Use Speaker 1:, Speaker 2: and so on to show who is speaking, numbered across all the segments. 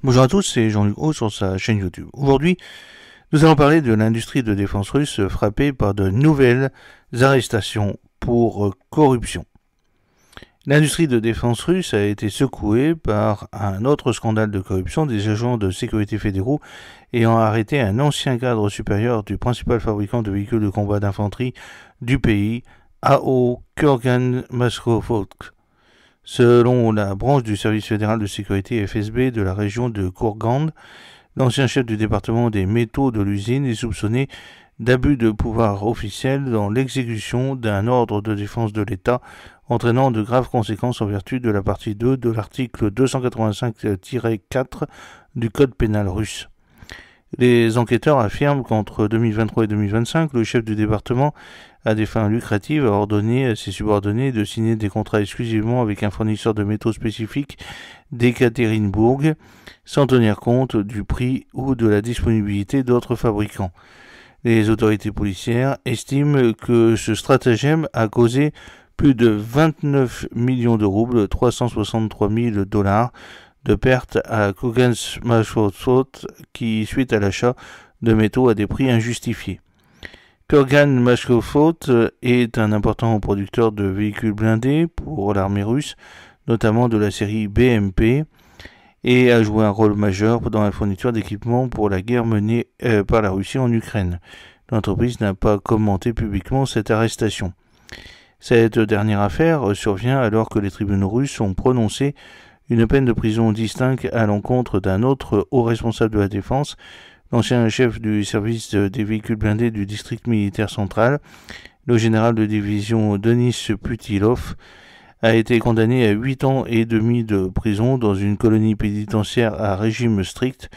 Speaker 1: Bonjour à tous, c'est Jean-Luc Haut sur sa chaîne YouTube. Aujourd'hui, nous allons parler de l'industrie de défense russe frappée par de nouvelles arrestations pour corruption. L'industrie de défense russe a été secouée par un autre scandale de corruption des agents de sécurité fédéraux ayant arrêté un ancien cadre supérieur du principal fabricant de véhicules de combat d'infanterie du pays, A.O. Kurgan Mashkhovod. Selon la branche du service fédéral de sécurité FSB de la région de Kourgand, l'ancien chef du département des métaux de l'usine est soupçonné d'abus de pouvoir officiel dans l'exécution d'un ordre de défense de l'État entraînant de graves conséquences en vertu de la partie 2 de l'article 285-4 du Code pénal russe. Les enquêteurs affirment qu'entre 2023 et 2025, le chef du département, à des fins lucratives, a ordonné à ses subordonnés de signer des contrats exclusivement avec un fournisseur de métaux spécifique d'Ekaterinbourg, sans tenir compte du prix ou de la disponibilité d'autres fabricants. Les autorités policières estiment que ce stratagème a causé plus de 29 millions de roubles, 363 000 $, de pertes à Kurgan Mashkhovod qui suite à l'achat de métaux à des prix injustifiés. Kurgan Mashkhovod est un important producteur de véhicules blindés pour l'armée russe, notamment de la série BMP, et a joué un rôle majeur dans la fourniture d'équipements pour la guerre menée par la Russie en Ukraine. L'entreprise n'a pas commenté publiquement cette arrestation. Cette dernière affaire survient alors que les tribunaux russes ont prononcé une peine de prison distincte à l'encontre d'un autre haut responsable de la défense, l'ancien chef du service des véhicules blindés du district militaire central, le général de division Denis Putilov, a été condamné à 8 ans et demi de prison dans une colonie pénitentiaire à régime strict,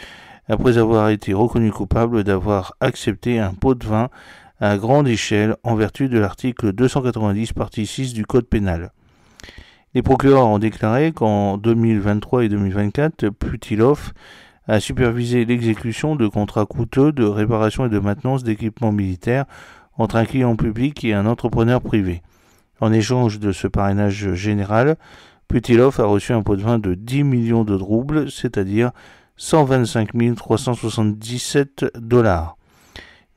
Speaker 1: après avoir été reconnu coupable d'avoir accepté un pot de vin à grande échelle en vertu de l'article 290 partie 6 du Code pénal. Les procureurs ont déclaré qu'en 2023 et 2024, Putilov a supervisé l'exécution de contrats coûteux de réparation et de maintenance d'équipements militaires entre un client public et un entrepreneur privé. En échange de ce parrainage général, Putilov a reçu un pot de vin de 10 millions de roubles, c'est-à-dire 125 377 $.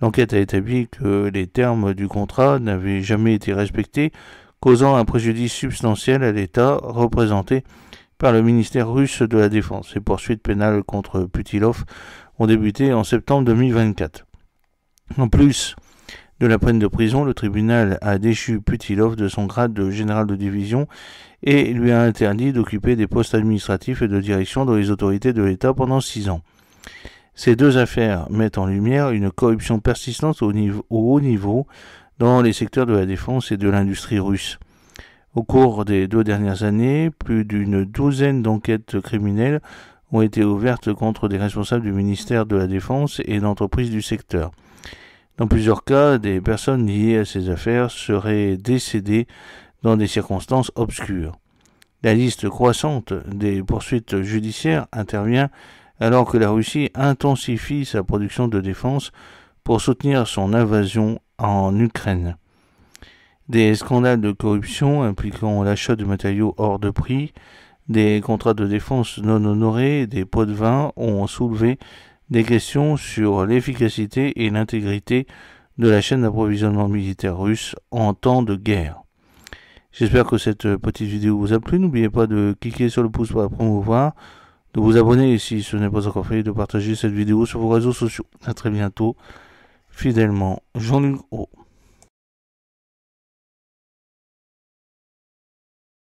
Speaker 1: L'enquête a établi que les termes du contrat n'avaient jamais été respectés, causant un préjudice substantiel à l'État représenté par le ministère russe de la Défense. Les poursuites pénales contre Putilov ont débuté en septembre 2024. En plus de la peine de prison, le tribunal a déchu Putilov de son grade de général de division et lui a interdit d'occuper des postes administratifs et de direction dans les autorités de l'État pendant 6 ans. Ces deux affaires mettent en lumière une corruption persistante au haut niveau dans les secteurs de la défense et de l'industrie russe. Au cours des 2 dernières années, plus d'une douzaine d'enquêtes criminelles ont été ouvertes contre des responsables du ministère de la Défense et d'entreprises du secteur. Dans plusieurs cas, des personnes liées à ces affaires seraient décédées dans des circonstances obscures. La liste croissante des poursuites judiciaires intervient alors que la Russie intensifie sa production de défense pour soutenir son invasion en Ukraine. Des scandales de corruption impliquant l'achat de matériaux hors de prix, des contrats de défense non honorés et des pots de vin ont soulevé des questions sur l'efficacité et l'intégrité de la chaîne d'approvisionnement militaire russe en temps de guerre. J'espère que cette petite vidéo vous a plu. N'oubliez pas de cliquer sur le pouce pour la promouvoir, de vous abonner si ce n'est pas encore fait et de partager cette vidéo sur vos réseaux sociaux. A très bientôt. Fidèlement, Jean-Luc Haut.